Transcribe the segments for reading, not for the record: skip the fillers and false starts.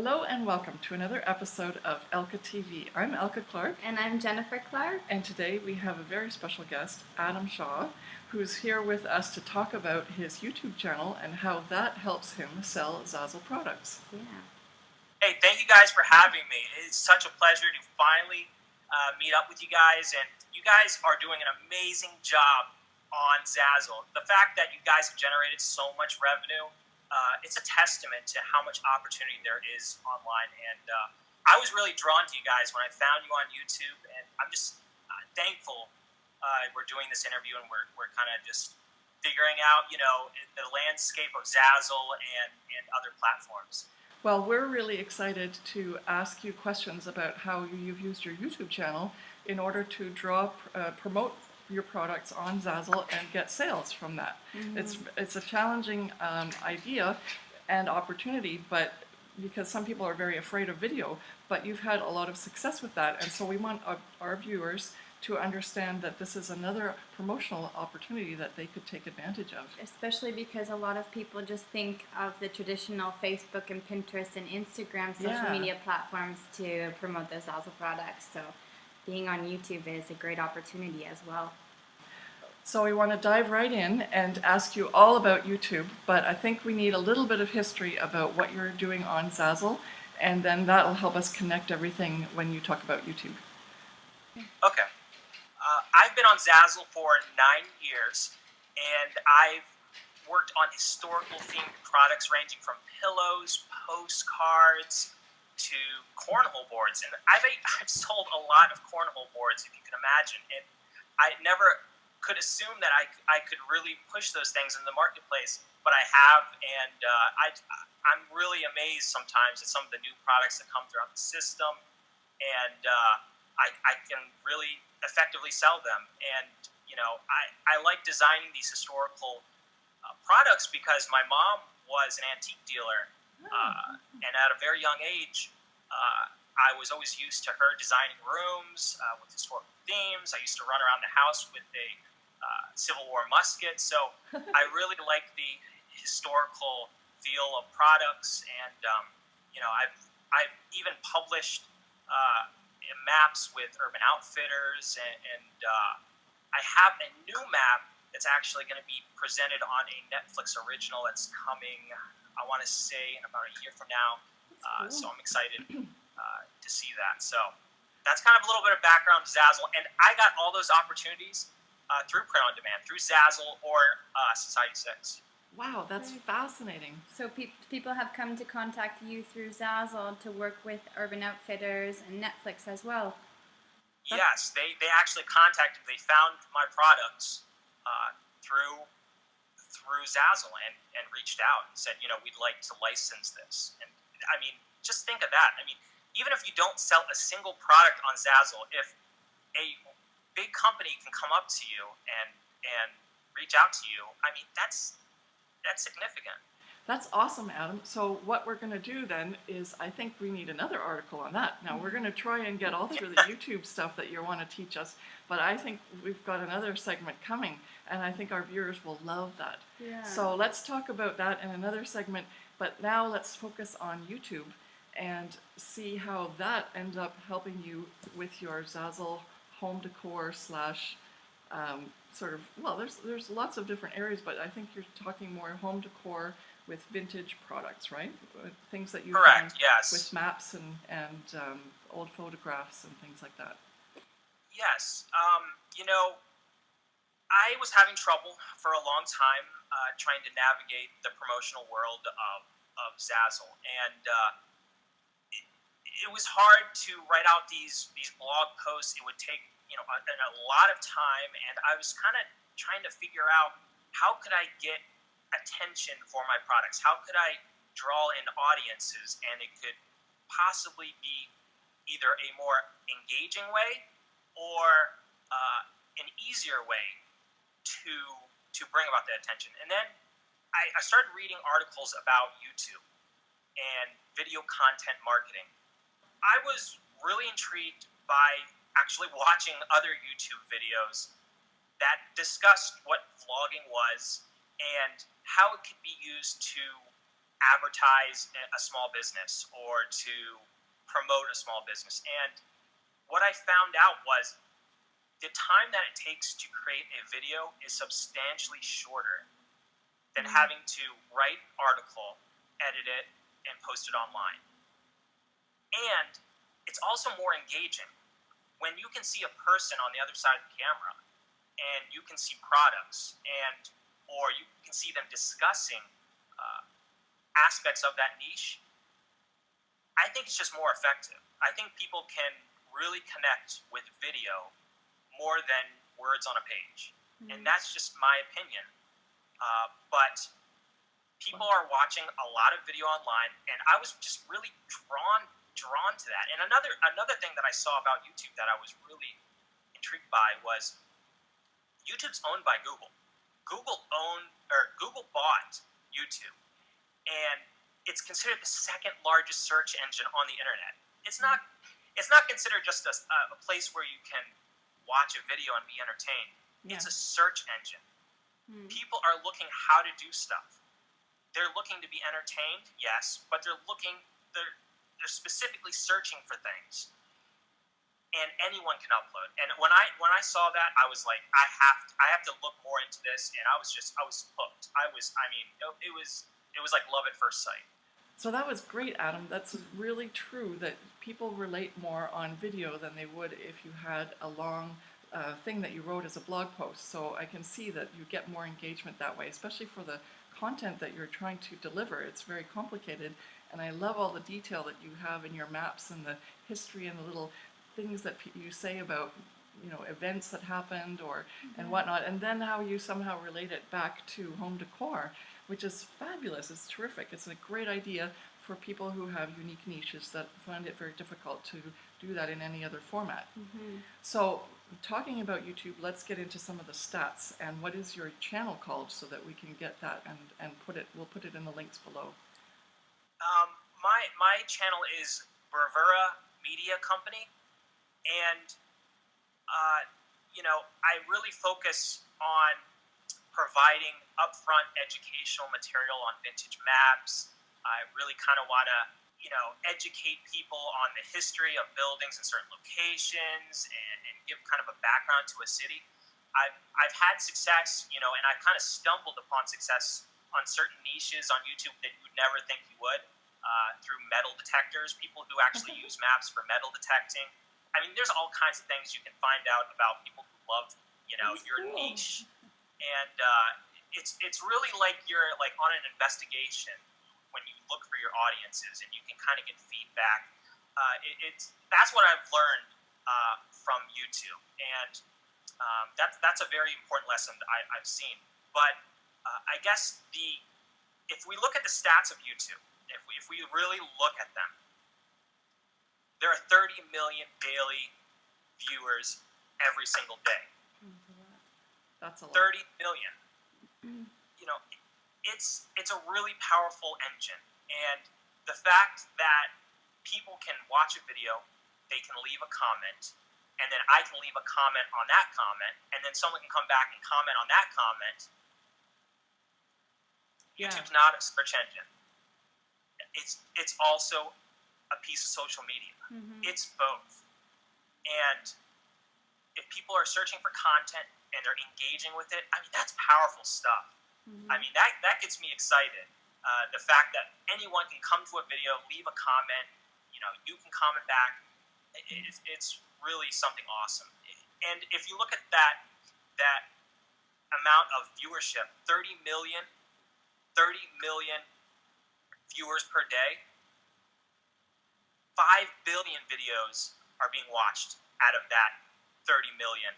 Hello and welcome to another episode of Elke TV. I'm Elke Clarke. And I'm Jennifer Clarke. And today we have a very special guest, Adam Shaw, who's here with us to talk about his YouTube channel and how that helps him sell Zazzle products. Yeah. Hey, thank you guys for having me. It's such a pleasure to finally meet up with you guys, and you guys are doing an amazing job on Zazzle. The fact that you guys have generated so much revenue, it's a testament to how much opportunity there is online, and I was really drawn to you guys when I found you on YouTube, and I'm just thankful we're doing this interview, and we're kind of just figuring out, the landscape of Zazzle and other platforms. Well, we're really excited to ask you questions about how you've used your YouTube channel in order to promote your products on Zazzle and get sales from that. Mm-hmm. It's a challenging idea and opportunity, but because some people are very afraid of video, but you've had a lot of success with that, and so we want our viewers to understand that this is another promotional opportunity that they could take advantage of. Especially because a lot of people just think of the traditional Facebook and Pinterest and Instagram social media platforms to promote their Zazzle products. So being on YouTube is a great opportunity as well. So we want to dive right in and ask you all about YouTube, but I think we need a little bit of history about what you're doing on Zazzle, and then that'll help us connect everything when you talk about YouTube. Okay. I've been on Zazzle for 9 years, and I've worked on historical themed products ranging from pillows, postcards, to cornhole boards. And I've sold a lot of cornhole boards, if you can imagine. And I never could assume that I could really push those things in the marketplace, but I have, and I'm really amazed sometimes at some of the new products that come throughout the system, and I can really effectively sell them. And I like designing these historical products because my mom was an antique dealer, and at a very young age I was always used to her designing rooms with historical themes. I used to run around the house with a Civil War musket, so I really like the historical feel of products. And I've even published maps with Urban Outfitters, and I have a new map that's actually going to be presented on a Netflix original that's coming, I want to say, in about a year from now. Cool. So I'm excited to see that. So that's kind of a little bit of background to Zazzle, and I got all those opportunities through print on demand, through Zazzle or Society 6. Wow, that's fascinating. So people have come to contact you through Zazzle to work with Urban Outfitters and Netflix as well. Yes, they actually contacted. They found my products through Zazzle and reached out and said, we'd like to license this. And I mean, just think of that. I mean, even if you don't sell a single product on Zazzle, if a big company can come up to you and reach out to you, I mean, that's significant. That's awesome, Adam. So what we're going to do then is, I think we need another article on that. Now we're going to try and get all through the YouTube stuff that you want to teach us, but I think we've got another segment coming, and I think our viewers will love that. Yeah. So let's talk about that in another segment, but now let's focus on YouTube and see how that ends up helping you with your Zazzle home decor slash there's lots of different areas, but I think you're talking more home decor with vintage products, right? Things that you Correct, find yes. with maps and old photographs and things like that. Yes. I was having trouble for a long time trying to navigate the promotional world of Zazzle, and it was hard to write out these blog posts. It would take a lot of time, and I was kind of trying to figure out how could I get attention for my products? How could I draw in audiences? And it could possibly be either a more engaging way or an easier way to bring about the attention. And then I started reading articles about YouTube and video content marketing. I was really intrigued by actually watching other YouTube videos that discussed what vlogging was and how it could be used to advertise a small business or to promote a small business. And what I found out was the time that it takes to create a video is substantially shorter than having to write an article, edit it, and post it online. And it's also more engaging when you can see a person on the other side of the camera and you can see products or you can see them discussing aspects of that niche. I think it's just more effective. I think people can really connect with video more than words on a page. And that's just my opinion. But people are watching a lot of video online, and I was just really drawn to that. And another thing that I saw about YouTube that I was really intrigued by was YouTube's owned by Google. Google bought YouTube, and it's considered the second largest search engine on the internet. It's not considered just a place where you can watch a video and be entertained. Yeah. It's a search engine. People are looking how to do stuff. They're looking to be entertained, yes, but they're specifically searching for things. And anyone can upload. And when I saw that, I was like, I have to look more into this. And I was hooked. It was like love at first sight. So that was great, Adam. That's really true that people relate more on video than they would if you had a long thing that you wrote as a blog post. So I can see that you get more engagement that way, especially for the content that you're trying to deliver. It's very complicated, and I love all the detail that you have in your maps and the history and the little things that you say about, events that happened and whatnot, and then how you somehow relate it back to home decor, which is fabulous. It's terrific. It's a great idea for people who have unique niches that find it very difficult to do that in any other format. So talking about YouTube, let's get into some of the stats. And what is your channel called so that we can get that and we'll put it in the links below. My channel is Bravura Media Company, and I really focus on providing upfront educational material on vintage maps. I really kind of want to, educate people on the history of buildings in certain locations and give kind of a background to a city. I've had success, and I kind of stumbled upon success on certain niches on YouTube that you would never think you would, through metal detectors, people who actually use maps for metal detecting. I mean, there's all kinds of things you can find out about people who love, your niche. And it's really like you're like on an investigation when you look for your audiences, and you can kind of get feedback. That's what I've learned from YouTube, and that's a very important lesson that I've seen. But I guess if we look at the stats of YouTube, if we really look at them, there are 30 million daily viewers every single day. That's a lot. 30 million. It's a really powerful engine, and the fact that people can watch a video, they can leave a comment, and then I can leave a comment on that comment, and then someone can come back and comment on that comment. Yeah. YouTube's not a search engine. It's also a piece of social media. It's both. And if people are searching for content and they're engaging with it, I mean, that's powerful stuff. I mean, that gets me excited. The fact that anyone can come to a video, leave a comment, you can comment back. It's really something awesome. And if you look at that amount of viewership, 30 million viewers per day, 5 billion videos are being watched out of that 30 million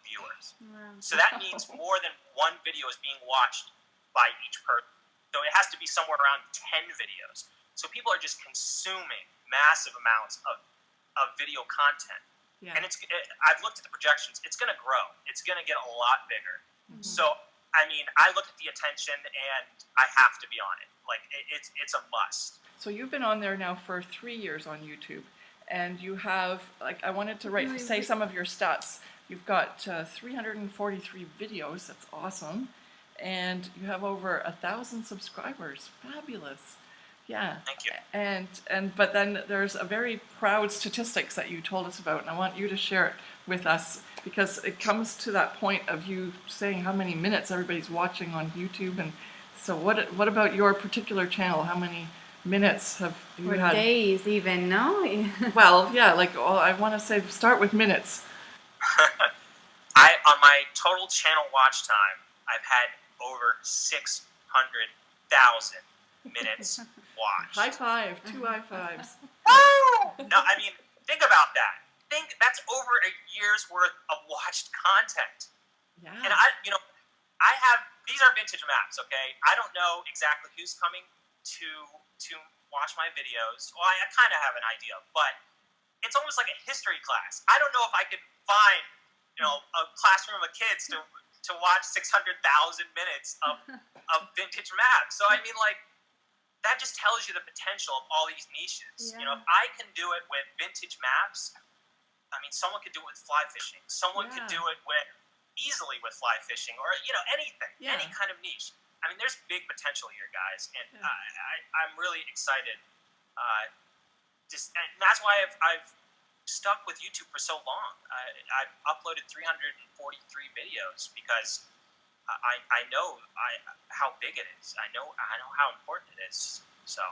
viewers. Wow. So that means more than one video is being watched by each person. So it has to be somewhere around 10 videos. So people are just consuming massive amounts of video content. Yeah. And I've looked at the projections. It's going to grow. It's going to get a lot bigger. So, I mean, I look at the attention and I have to be on it. Like, it's a must. So you've been on there now for 3 years on YouTube, and you have, I wanted to say some of your stats. You've got 343 videos. That's awesome. and you have over 1,000 subscribers. Fabulous. Yeah. Thank you. But then there's a very proud statistics that you told us about, and I want you to share it with us, because it comes to that point of you saying how many minutes everybody's watching on YouTube. And so what about your particular channel? How many minutes have you had? Or days even, no? Well, yeah, like, I want to say start with minutes. On my total channel watch time, I've had over 600,000 minutes watched. High five, 2 high fives. Woo! No, I mean, think about that. That's over a year's worth of watched content. Yeah. And these are vintage maps, okay? I don't know exactly who's coming to watch my videos. Well, I kind of have an idea, but it's almost like a history class. I don't know if I could find, a classroom of kids to watch 600,000 minutes of vintage maps. So I mean, like, that just tells you the potential of all these niches. Yeah. If I can do it with vintage maps, I mean, someone could do it with fly fishing. Someone could do it easily with fly fishing, or anything, any kind of niche. I mean, there's big potential here, guys, and I'm really excited. And that's why I've stuck with YouTube for so long. I've uploaded 343 videos because I know how big it is. I know how important it is. So.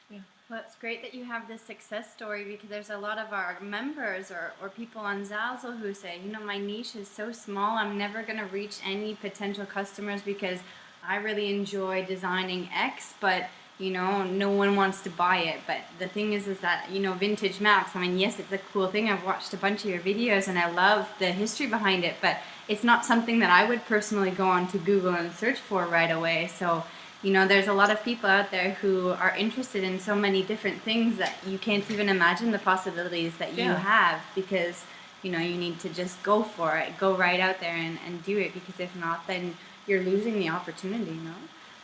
Yeah. Well, it's great that you have this success story, because there's a lot of our members or people on Zazzle who say, my niche is so small, I'm never going to reach any potential customers because I really enjoy designing X, but no one wants to buy it. But the thing is that, vintage maps, I mean, yes, it's a cool thing. I've watched a bunch of your videos and I love the history behind it, but it's not something that I would personally go on to Google and search for right away. So, there's a lot of people out there who are interested in so many different things that you can't even imagine the possibilities that you have, because, you need to just go for it, go right out there and do it, because if not, then you're losing the opportunity,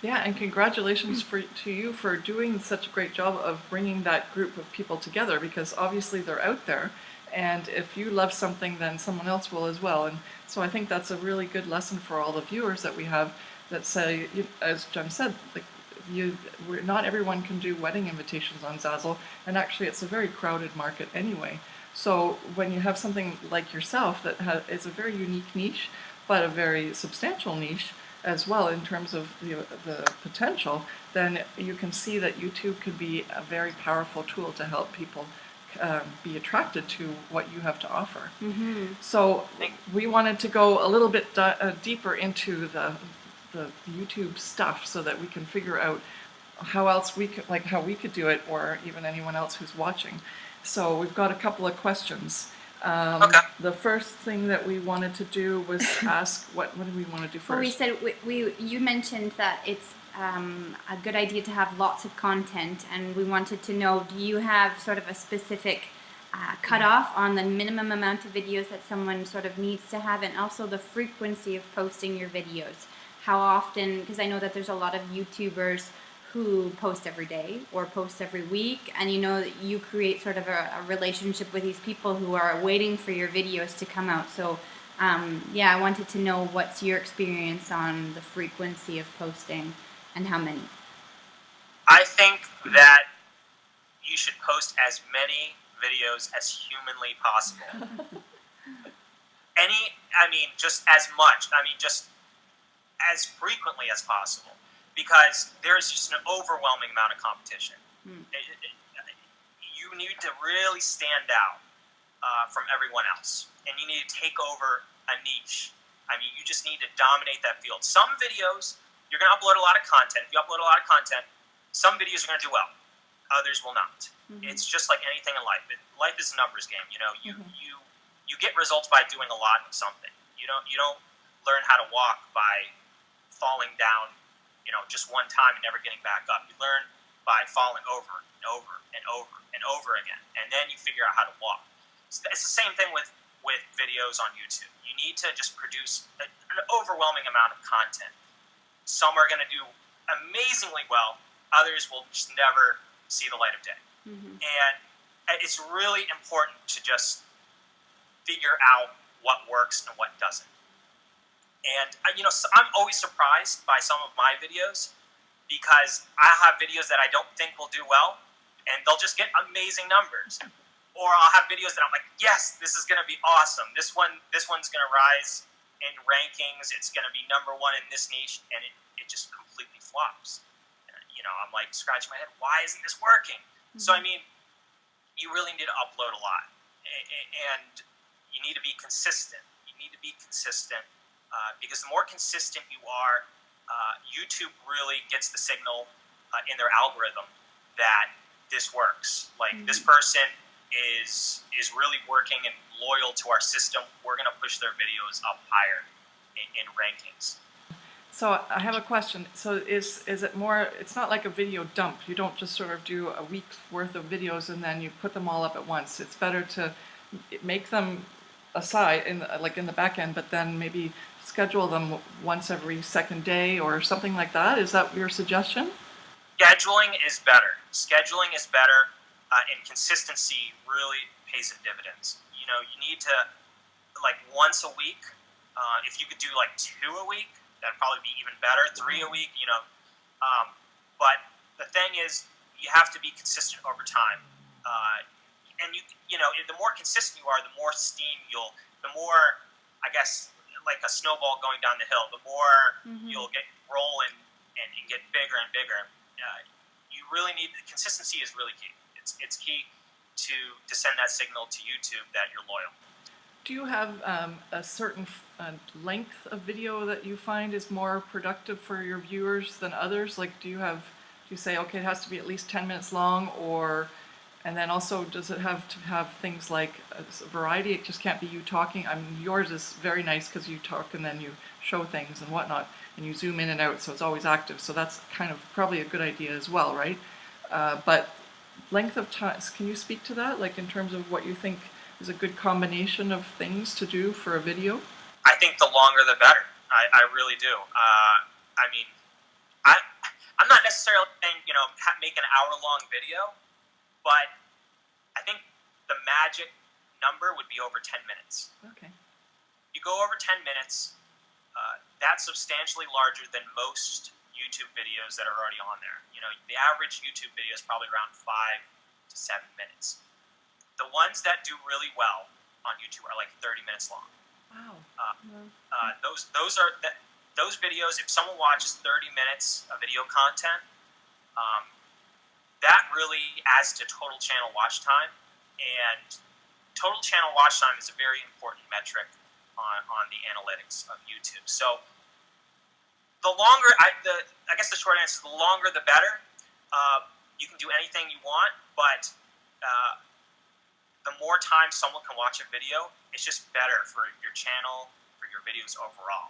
Yeah, and congratulations to you for doing such a great job of bringing that group of people together, because obviously they're out there, and if you love something, then someone else will as well. And so I think that's a really good lesson for all the viewers that we have that say, as Jen said, like, not everyone can do wedding invitations on Zazzle, and actually it's a very crowded market anyway. So when you have something like yourself that is a very unique niche, but a very substantial niche as well in terms of the potential, then you can see that YouTube could be a very powerful tool to help people be attracted to what you have to offer. Mm-hmm. So we wanted to go a little bit deeper into the YouTube stuff, so that we can figure out how else we could, like how we could do it, or even anyone else who's watching. So we've got a couple of questions. The first thing that we wanted to do was ask, what do we want to do first? Well, we said you mentioned that it's a good idea to have lots of content, and we wanted to know, do you have sort of a specific cutoff on the minimum amount of videos that someone sort of needs to have, and also the frequency of posting your videos? How often, because I know that there's a lot of YouTubers who post every day or post every week, and that you create sort of a relationship with these people who are waiting for your videos to come out. So I wanted to know, what's your experience on the frequency of posting and how many? I think that you should post as many videos as humanly possible. Just as much. Just as frequently as possible, because there's just an overwhelming amount of competition. You need to really stand out from everyone else, and you need to take over a niche. You just need to dominate that field. Some videos, you're going to upload a lot of content. If you upload a lot of content, some videos are going to do well, others will not. Mm-hmm. It's just like anything in life. Life is a numbers game. You get results by doing a lot of something. You don't learn how to walk by falling down, just one time and never getting back up. You learn by falling over and over and over and over again, and then you figure out how to walk. It's the same thing with videos on YouTube. You need to just produce an overwhelming amount of content. Some are going to do amazingly well, others will just never see the light of day. Mm-hmm. And it's really important to just figure out what works and what doesn't. And I'm always surprised by some of my videos because I have videos that I don't think will do well, and they'll just get amazing numbers. Or I'll have videos that I'm like, yes, this is going to be awesome. This one's going to rise in rankings. It's going to be number one in this niche, and it just completely flops. I'm like scratching my head. Why isn't this working? Mm-hmm. So you really need to upload a lot, and you need to be consistent. Because the more consistent you are, YouTube really gets the signal in their algorithm that this works. Like, mm-hmm. This person is really working and loyal to our system. We're going to push their videos up higher in rankings. So I have a question. So is it more, it's not like a video dump. You don't just sort of do a week's worth of videos and then you put them all up at once. It's better to make them aside in the back end, but then maybe schedule them once every second day or something like that. Is that your suggestion? Scheduling is better. And consistency really pays in dividends. You need to, like, once a week. If you could do like 2 a week, that'd probably be even better. 3 a week, but the thing is, you have to be consistent over time. And the more consistent you are, the more steam the more, I guess, like a snowball going down the hill, the more mm-hmm. you'll get rolling and get bigger and bigger. You really need, consistency is really key. It's key to send that signal to YouTube that you're loyal. Do you have a certain length of video that you find is more productive for your viewers than others? Like, do you say, okay, it has to be at least 10 minutes long, and then also, does it have to have things like a variety? It just can't be you talking. Yours is very nice because you talk and then you show things and whatnot, and you zoom in and out, so it's always active. So that's kind of probably a good idea as well, right? But length of time, can you speak to that? Like, in terms of what you think is a good combination of things to do for a video? I think the longer the better. I really do. I'm not necessarily saying, make an hour-long video, but I think the magic number would be over 10 minutes. Okay. You go over 10 minutes, that's substantially larger than most YouTube videos that are already on there. The average YouTube video is probably around 5 to 7 minutes. The ones that do really well on YouTube are like 30 minutes long. Wow. Those videos, if someone watches 30 minutes of video content, that really adds to total channel watch time. And total channel watch time is a very important metric on the analytics of YouTube. So the longer, I guess the short answer is the longer the better. You can do anything you want, but the more time someone can watch a video, it's just better for your channel, for your videos overall.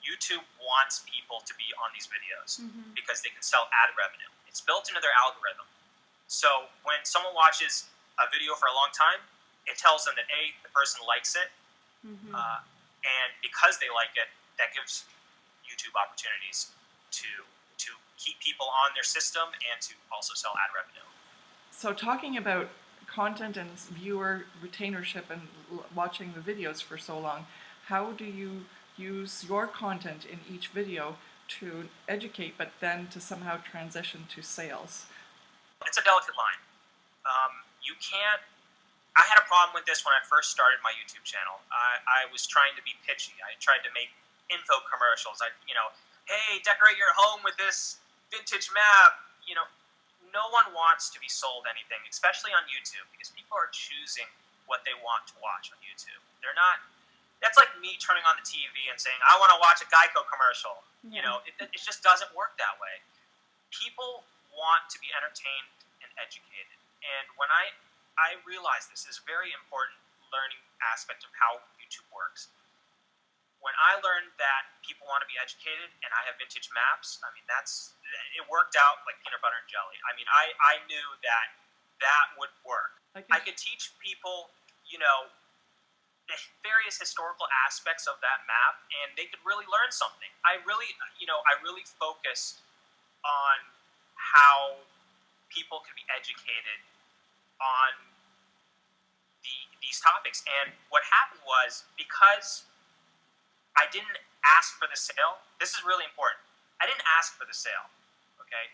YouTube wants people to be on these videos mm-hmm. because they can sell ad revenue. It's built into their algorithm. So when someone watches a video for a long time, it tells them that A, the person likes it, mm-hmm. And because they like it, that gives YouTube opportunities to keep people on their system and to also sell ad revenue. So talking about content and viewer retainership and watching the videos for so long, how do you use your content in each video to educate, but then to somehow transition to sales? It's a delicate line. You can't. I had a problem with this when I first started my YouTube channel. I was trying to be pitchy. I tried to make info commercials. Hey, decorate your home with this vintage map. No one wants to be sold anything, especially on YouTube, because people are choosing what they want to watch on YouTube. They're not. That's like me turning on the TV and saying, I want to watch a Geico commercial. Yeah. It just doesn't work that way. People want to be entertained and educated. And when I realized this is a very important learning aspect of how YouTube works. When I learned that people want to be educated and I have vintage maps, it worked out like peanut butter and jelly. I knew that would work. I could teach people, the various historical aspects of that map, and they could really learn something. I really focused on how people could be educated on these topics. And what happened was, because I didn't ask for the sale. This is really important. I didn't ask for the sale, okay?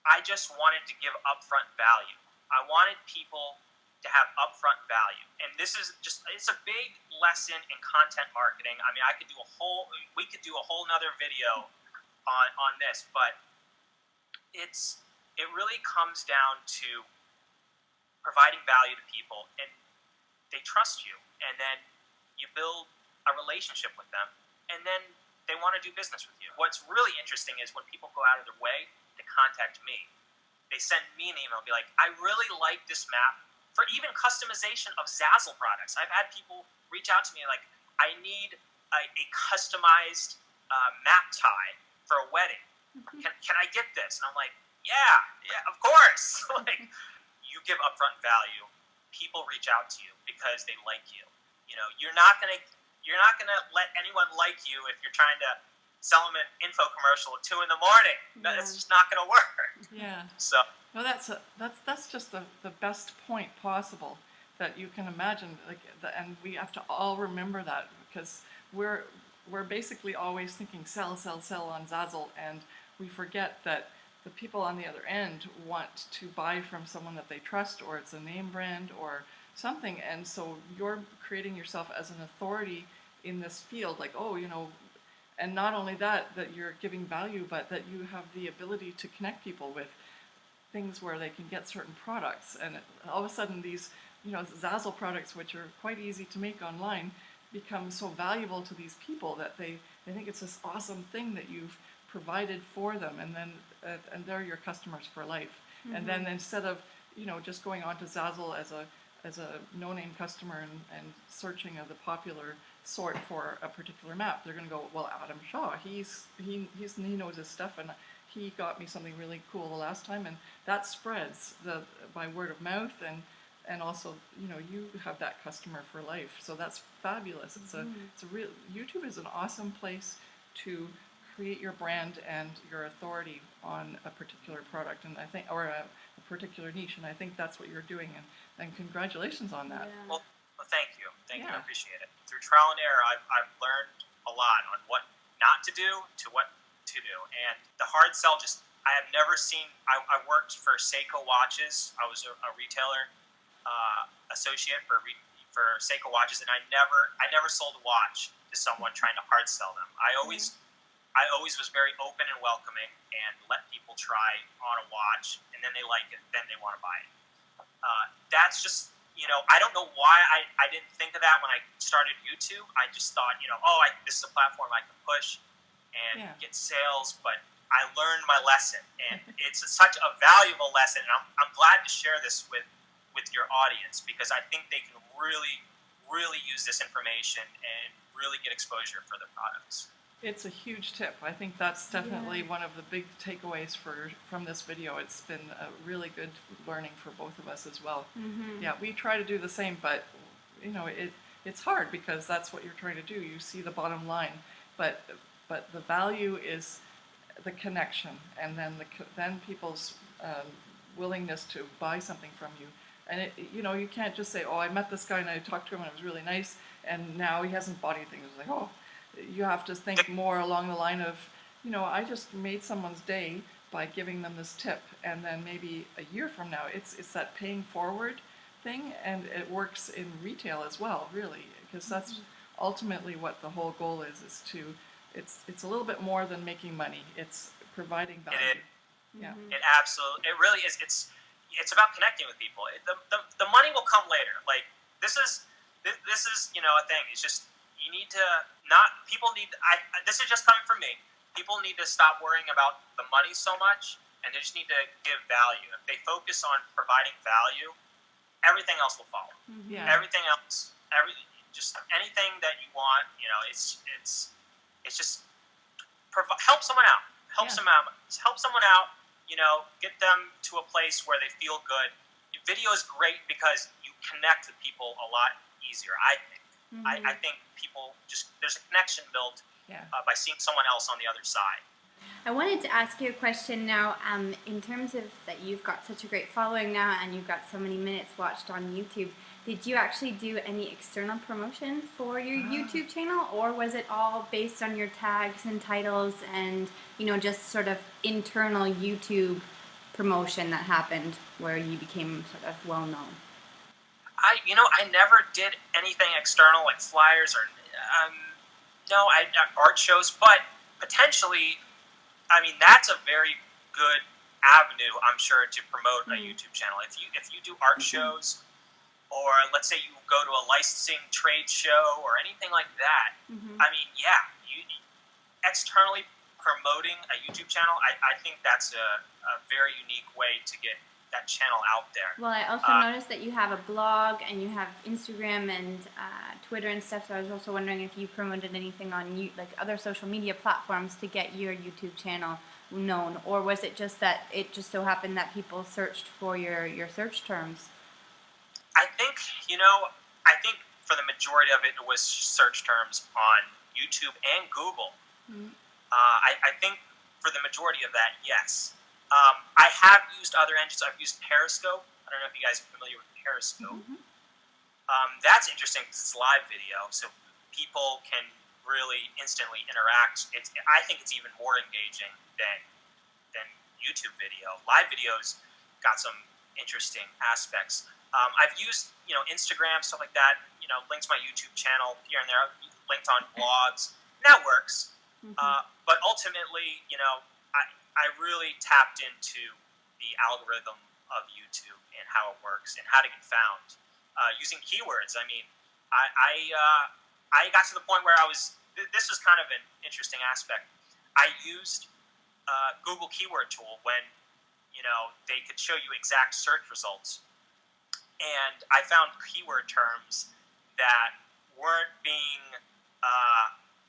I just wanted to give upfront value. I wanted people to have upfront value. And this is just, it's a big lesson in content marketing. I mean, we could do a whole nother video on this, but it really comes down to providing value to people, and they trust you, and then you build a relationship with them, and then they want to do business with you. What's really interesting is when people go out of their way to contact me. They send me an email and be like, I really like this map for even customization of Zazzle products. I've had people reach out to me like, I need a customized map tie for a wedding. Can I get this? And I'm like, yeah, of course. Like, you give upfront value. People reach out to you because they like you. You know, you're not gonna let anyone like you if you're trying to sell them an info commercial at 2 a.m. That's just not gonna work. Yeah. So. Well, that's just the best point possible that you can imagine. And we have to all remember that, because we're basically always thinking sell on Zazzle, and we forget that the people on the other end want to buy from someone that they trust, or it's a name brand or something. And so you're creating yourself as an authority in this field, like, oh, you know, and not only that you're giving value, but that you have the ability to connect people with things where they can get certain products. And all of a sudden these, you know, Zazzle products, which are quite easy to make online, become so valuable to these people that they think it's this awesome thing that you've provided for them, and then and they're your customers for life. And then instead of, you know, just going on to Zazzle as a no-name customer and searching of the popular sort for a particular map, they're going to go, well, Adam Shaw, he knows his stuff, and he got me something really cool the last time, and that spreads by word of mouth, and also, you know, you have that customer for life. So that's fabulous. It's a real, YouTube is an awesome place to create your brand and your authority on a particular product, and I think, or a particular niche, and I think that's what you're doing, and congratulations on that. Yeah. Well, thank you, I appreciate it. Through trial and error, I've learned a lot on what not to do to what to do, and the hard sell, just, I have never seen. I worked for Seiko watches. I was a retailer associate for Seiko watches, and I never sold a watch to someone trying to hard sell them. I always was very open and welcoming, and let people try on a watch, and then they like it, then they want to buy it. That's just, you know, I don't know why I didn't think of that when I started YouTube. I just thought, you know, this is a platform I can push and get sales, but I learned my lesson, and it's such a valuable lesson, and I'm glad to share this with your audience, because I think they can really, really use this information and really get exposure for their products. It's a huge tip. I think that's definitely one of the big takeaways from this video. It's been a really good learning for both of us as well. Yeah, we try to do the same, but you know, it's hard, because that's what you're trying to do. You see the bottom line, but the value is the connection, and then people's willingness to buy something from you. And you know, you can't just say, oh, I met this guy and I talked to him and it was really nice, and now he hasn't bought anything. It's like, oh. You have to think more along the line of, you know, I just made someone's day by giving them this tip, and then maybe a year from now, it's that paying forward thing, and it works in retail as well, really, because that's ultimately what the whole goal is it's a little bit more than making money. It's providing value. It absolutely, it really is. It's about connecting with people. The money will come later. Like, this is you know, a thing. It's just, you need to this is just coming from me. People need to stop worrying about the money so much, and they just need to give value. If they focus on providing value, everything else will follow. Everything else, just anything that you want, you know, it's just help someone out. Help someone out, you know, get them to a place where they feel good. Video is great because you connect with people a lot easier, I think. I think people there's a connection built by seeing someone else on the other side. I wanted to ask you a question now, in terms of that you've got such a great following now, and you've got so many minutes watched on YouTube. Did you actually do any external promotion for your YouTube channel, or was it all based on your tags and titles and, just sort of internal YouTube promotion that happened where you became sort of well known? I never did anything external like flyers or no, art shows, but potentially, that's a very good avenue, I'm sure, to promote a YouTube channel. If you do art shows, or let's say you go to a licensing trade show or anything like that, you externally promoting a YouTube channel, I think that's a very unique way to get that channel out there. Well, I also noticed that you have a blog and you have Instagram and Twitter and stuff, so I was also wondering if you promoted anything on like other social media platforms to get your YouTube channel known, or was it just that it just so happened that people searched for your search terms? I think for the majority of it was search terms on YouTube and Google. Mm-hmm. I think for the majority of that, yes. I have used other engines. I've used Periscope. I don't know if you guys are familiar with Periscope. Mm-hmm. That's interesting because it's live video, so people can really instantly interact. I think it's even more engaging than YouTube video. Live videos got some interesting aspects. I've used Instagram, stuff like that. Linked to my YouTube channel here and there. Linked on blogs. And that works. Mm-hmm. But ultimately, I really tapped into the algorithm of YouTube and how it works and how to get found using keywords. I got to the point where this was kind of an interesting aspect. I used Google keyword tool when they could show you exact search results, and I found keyword terms that weren't being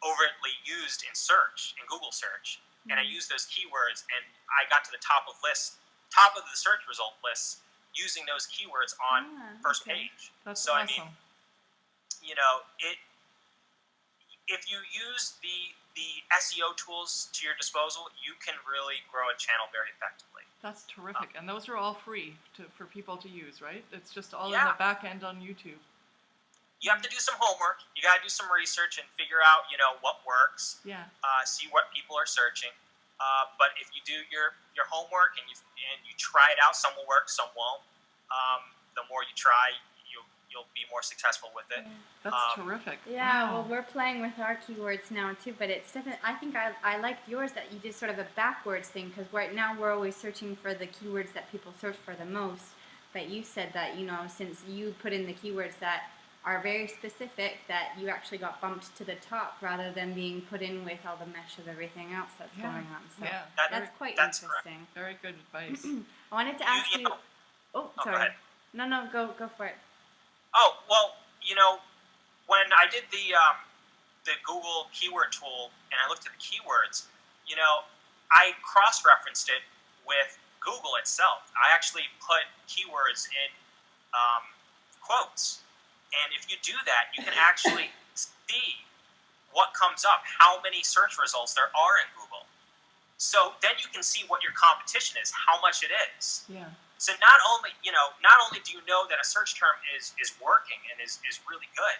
overtly used in Google search. And I used those keywords, and I got to the top of the search result lists using those keywords on first page. That's so awesome. If you use the SEO tools to your disposal, you can really grow a channel very effectively. That's terrific, and those are all free for people to use, right? It's just all in the back end on YouTube. You have to do some homework. You got to do some research and figure out, what works. Yeah. See what people are searching. But if you do your homework and you try it out, some will work, some won't. The more you try, you'll be more successful with it. That's terrific. Yeah. Wow. Well, we're playing with our keywords now too, but it's definitely. I think I liked yours that you did sort of a backwards thing, because right now we're always searching for the keywords that people search for the most. But you said that since you put in the keywords that are very specific, that you actually got bumped to the top rather than being put in with all the mesh of everything else that's going on. So that's quite interesting. Correct. Very good advice. I wanted to ask you. Oh, sorry. Go ahead. No, go for it. Oh, well, when I did the Google keyword tool and I looked at the keywords, I cross-referenced it with Google itself. I actually put keywords in quotes. And if you do that, you can actually see what comes up, how many search results there are in Google. So then you can see what your competition is, how much it is. Yeah. So not only do you know that a search term is working and is really good,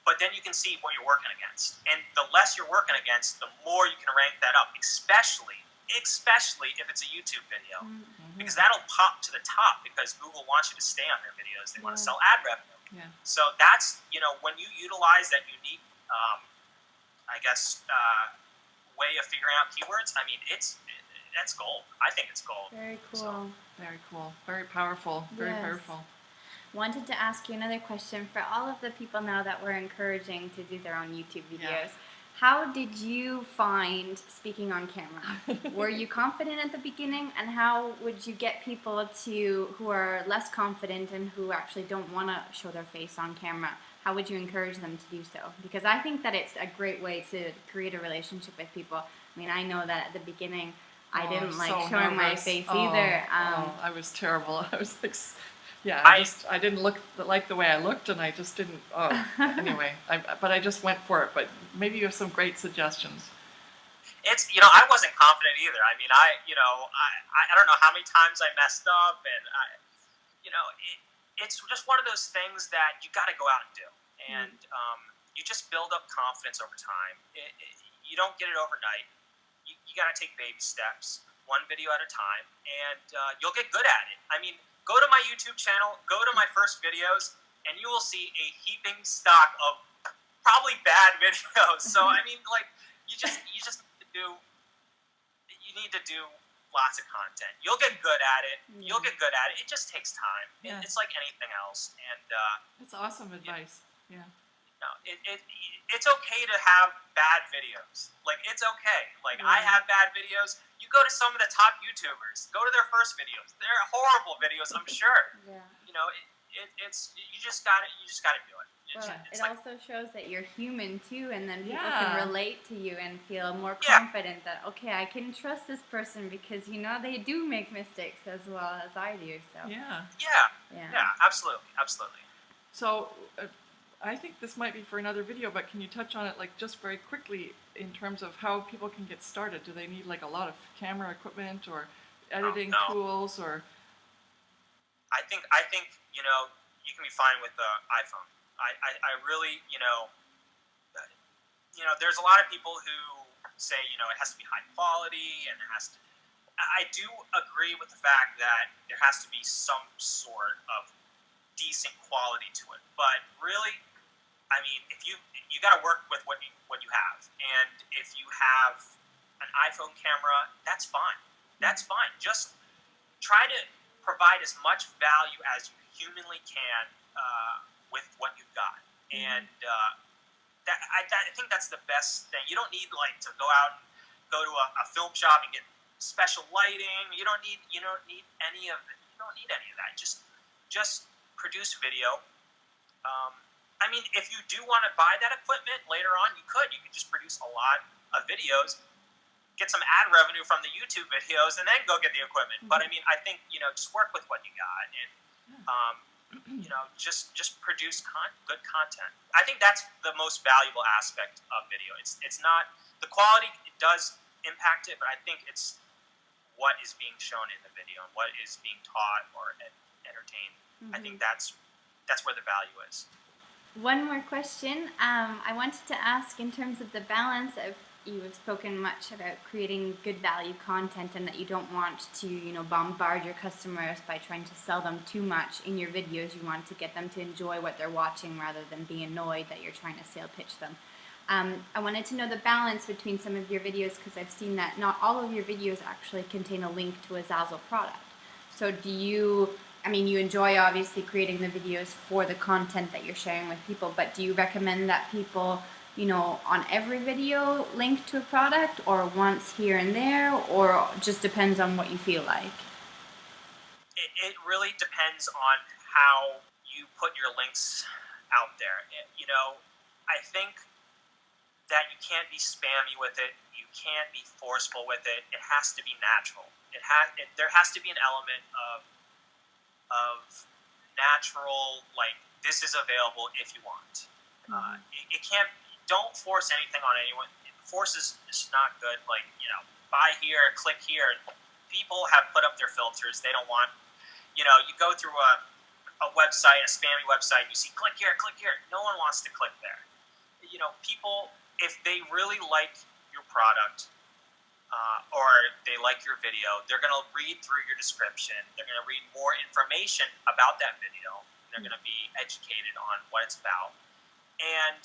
but then you can see what you're working against. And the less you're working against, the more you can rank that up, especially if it's a YouTube video. Mm-hmm. Because that'll pop to the top because Google wants you to stay on their videos. They want to sell ad revenue. Yeah. So that's, when you utilize that unique, way of figuring out keywords, that's gold. I think it's gold. Very cool. So. Very cool. Very powerful. Very powerful. Wanted to ask you another question for all of the people now that we're encouraging to do their own YouTube videos. Yeah. How did you find speaking on camera? Were you confident at the beginning, and how would you get people who are less confident and who actually don't want to show their face on camera? How would you encourage them to do so? Because I think that it's a great way to create a relationship with people. I know that at the beginning I didn't like showing my face either. I was terrible. I was like, I didn't look like the way I looked, and I just didn't. Anyway, but I just went for it. But maybe you have some great suggestions. It's I wasn't confident either. I don't know how many times I messed up, and it's just one of those things that you got to go out and do, and you just build up confidence over time. You don't get it overnight. You got to take baby steps, one video at a time, and you'll get good at it. I mean, go to my YouTube channel, go to my first videos, and you will see a heaping stock of probably bad videos. So I mean, like, you just need to do lots of content. You'll get good at it. You'll get good at it. It just takes time. Yeah. It's like anything else. And it's awesome advice. Yeah. no, it's okay to have bad videos. Like, it's okay. Like, I have bad videos. You go to some of the top YouTubers. Go to their first videos. They're horrible videos, I'm sure. Yeah. You know, it's you just gotta do it. Well, It's it like, also shows that you're human too, and then people Yeah. can relate to you and feel more Yeah. confident that, okay, I can trust this person because, you know, they do make mistakes as well as I do. So Yeah. yeah, absolutely. So I think this might be for another video, but can you touch on it, like, just very quickly in terms of how people can get started? Do they need like a lot of camera equipment or editing No. tools, or? I think you know, you can be fine with the iPhone. I really, you know, there's a lot of people who say, you know, it has to be high quality and it has to. I do agree with the fact that there has to be some sort of decent quality to it, but really, I mean, if you got to work with what you have, and if you have an iPhone camera, that's fine. That's fine. Just try to provide as much value as you humanly can with what you've got, and I think that's the best thing. You don't need like to go out and go to a film shop and get special lighting. You don't need any of it. You don't need any of that. Just produce video. I mean, if you do want to buy that equipment later on, you could just produce a lot of videos, get some ad revenue from the YouTube videos, and then go get the equipment. But I mean, I think, you know, just work with what you got, and you know, just produce good content. I think that's the most valuable aspect of video. It's not the quality; it does impact it, but I think it's what is being shown in the video and what is being taught or entertained. I think that's where the value is. one more question. I wanted to ask, in terms of the balance of, you have spoken much about creating good value content and that you don't want to, you know, bombard your customers by trying to sell them too much in your videos. You want to get them to enjoy what they're watching rather than be annoyed that you're trying to sale pitch them. I wanted to know the balance between some of your videos, because I've seen that not all of your videos actually contain a link to a Zazzle product. So do you, I mean, you enjoy obviously creating the videos for the content that you're sharing with people, but do you recommend that people, you know, on every video link to a product, or once here and there, or just depends on what you feel like? It really depends on how you put your links out there. You know, I think that you can't be spammy with it. You can't be forceful with it. It has to be natural. There has to be an element of natural, like, this is available if you want. It can't. Don't force anything on anyone. Force is not good. Like, you know, buy here, click here. People have put up their filters. They don't want, you know, you go through a website, a spammy website, you see click here, click here. No one wants to click there. You know, people, if they really like your product or they like your video, they're going to read through your description. They're going to read more information about that video. They're going to be educated on what it's about. And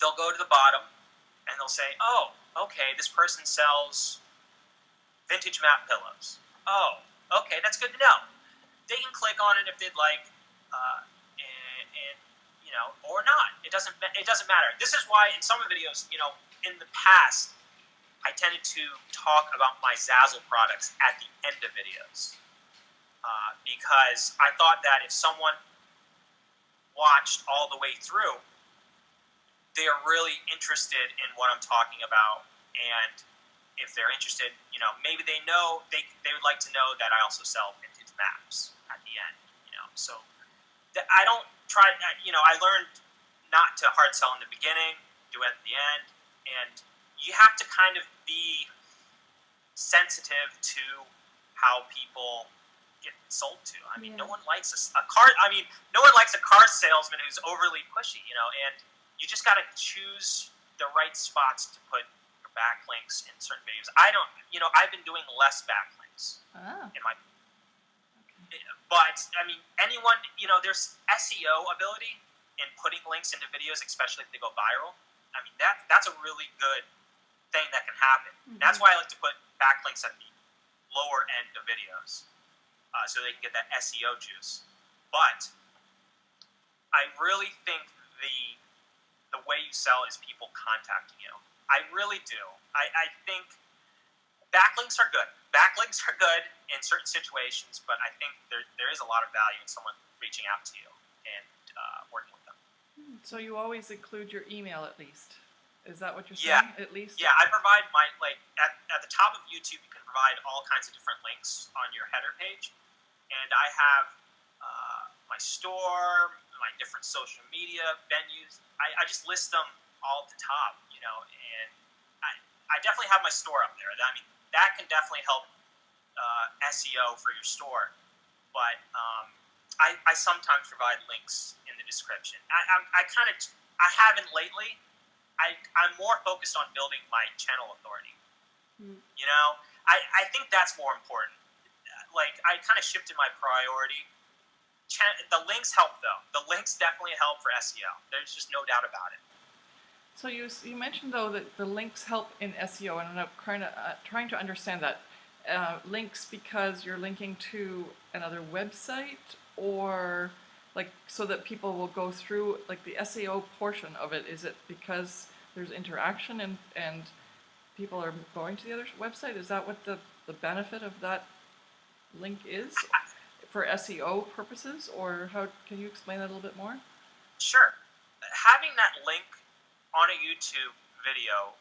they'll go to the bottom and they'll say, oh, okay, this person sells vintage mat pillows. Oh, okay, that's good to know. They can click on it if they'd like, and you know, or not. It doesn't matter. This is why in some videos, you know, in the past, I tended to talk about my Zazzle products at the end of videos because I thought that if someone watched all the way through, they are really interested in what I'm talking about, and if they're interested, you know, maybe they know they would like to know that I also sell vintage maps at the end, you know. So I don't try. You know, I learned not to hard sell in the beginning, do it at the end, and you have to kind of be sensitive to how people get sold to. I mean, Yeah. no one likes a car. I mean, no one likes a car salesman who's overly pushy, you know. And you just got to choose the right spots to put your backlinks in certain videos. I've been doing less backlinks in my. But I mean, anyone, there's SEO ability in putting links into videos, especially if they go viral. I mean, that's a really good thing that can happen. Mm-hmm. That's why I like to put backlinks at the lower end of videos, so they can get that SEO juice. But I really think the way you sell is people contacting you. I really do. I think backlinks are good. Backlinks are good in certain situations, but I think there is a lot of value in someone reaching out to you and working with them. So you always include your email at least. Is that what you're Yeah. saying? At least? Yeah, I provide at the top of YouTube, you can provide all kinds of different links on your header page. And I have my store, my different social media venues. I just list them all at the top, and I definitely have my store up there. I mean, that can definitely help SEO for your store. But I sometimes provide links in the description. I haven't lately. I'm more focused on building my channel authority. I think that's more important. Like, I kind of shifted my priority. The links help, though. The links definitely help for SEO. There's just no doubt about it. So you mentioned though that the links help in SEO, and I'm trying to understand that. Links because you're linking to another website, or like so that people will go through like the SEO portion of it. Is it because there's interaction and people are going to the other website? Is that what the benefit of that link is for SEO purposes, or how can you explain that a little bit more? Sure. Having that link on a YouTube video,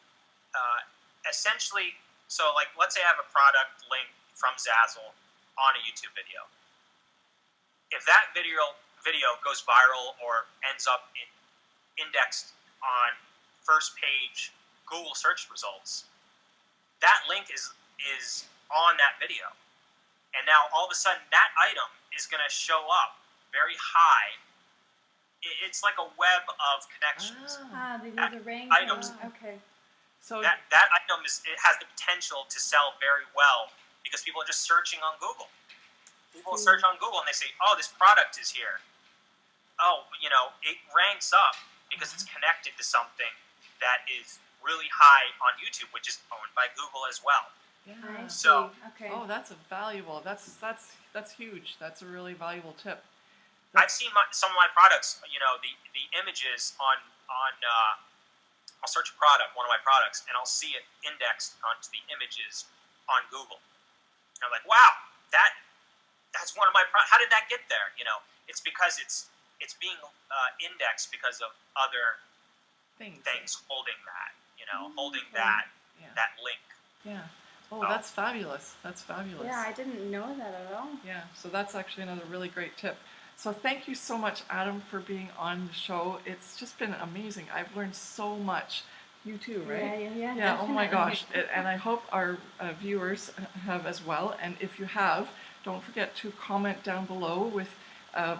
essentially, so like let's say I have a product link from Zazzle on a YouTube video. If that video goes viral or ends up indexed on first page Google search results, that link is on that video. And now all of a sudden that item is going to show up very high. It's like a web of connections. These are the rank items. Okay. So that item has the potential to sell very well because people are just searching on Google. People search on Google and they say, "Oh, this product is here." Oh, it ranks up because it's connected to something that is really high on YouTube, which is owned by Google as well. yeah. So, okay. Oh, that's valuable. That's huge. That's a really valuable tip. I've seen some of my products. The images on I'll search a product, one of my products, and I'll see it indexed onto the images on Google. And I'm like, wow, that's one of my products. How did that get there? It's because it's being indexed because of other things holding that. Holding Yeah. that link. Yeah. Oh, that's fabulous. That's fabulous. Yeah, I didn't know that at all. Yeah, so that's actually another really great tip. So thank you so much, Adam, for being on the show. It's just been amazing. I've learned so much. You too, right? Yeah. Yeah, oh my definitely. gosh. And I hope our viewers have as well. And if you have, don't forget to comment down below with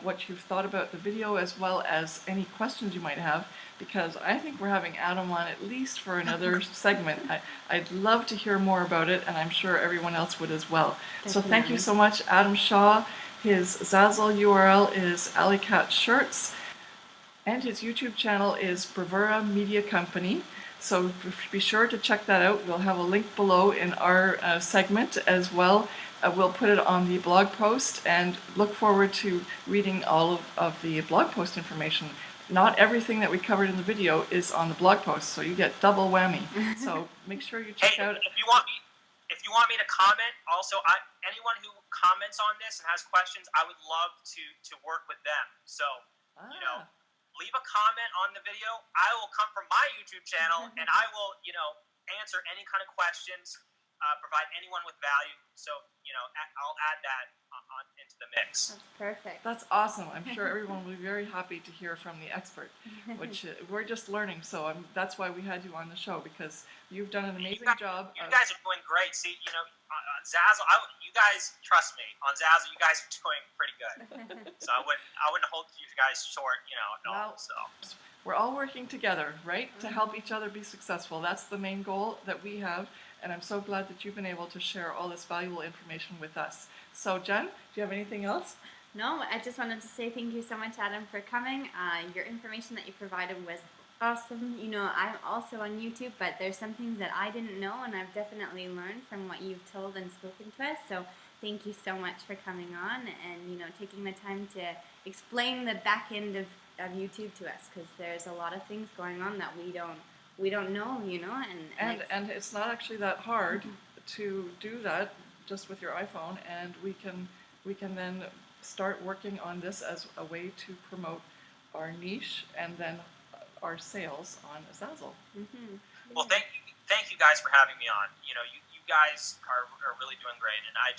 what you've thought about the video, as well as any questions you might have, because I think we're having Adam on at least for another segment. I'd love to hear more about it, and I'm sure everyone else would as well. Definitely. So thank you so much, Adam Shaw. His Zazzle URL is Alleycat Shirts, and his YouTube channel is Bravura Media Company. So be sure to check that out. We'll have a link below in our segment as well. We'll put it on the blog post, and look forward to reading all of the blog post information. Not everything that we covered in the video is on the blog post, so you get double whammy. So make sure you check out. If you want me to comment, also anyone who comments on this and has questions, I would love to work with them. So leave a comment on the video. I will come from my YouTube channel and I will answer any kind of questions. Provide anyone with value, so I'll add that into the mix. That's perfect. That's awesome. I'm sure everyone will be very happy to hear from the expert, which we're just learning. So that's why we had you on the show, because you've done an amazing job. You guys are doing great. See, Zazzle, you guys trust me. On Zazzle, you guys are doing pretty good. So I wouldn't hold you guys short, at all. So we're all working together, right, to help each other be successful. That's the main goal that we have, and I'm so glad that you've been able to share all this valuable information with us. So, Jen, do you have anything else? No, I just wanted to say thank you so much, Adam, for coming. Your information that you provided was awesome. I'm also on YouTube, but there's some things that I didn't know, and I've definitely learned from what you've told and spoken to us. So thank you so much for coming on and taking the time to explain the back end of YouTube to us, because there's a lot of things going on that we don't know, and it's not actually that hard to do that just with your iPhone, and we can then start working on this as a way to promote our niche and then our sales on Zazzle. Well, thank you guys for having me on. You guys are really doing great, and I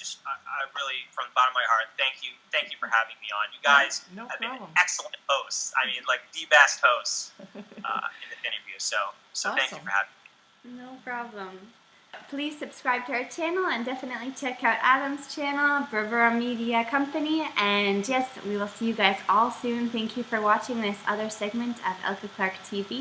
really, from the bottom of my heart, thank you for having me on. You guys have been excellent hosts. I mean, like the best hosts in this interview. So awesome. Thank you for having me. No problem. Please subscribe to our channel and definitely check out Adam's channel, Bravura Media Company. And yes, we will see you guys all soon. Thank you for watching this other segment of Elke Clarke TV.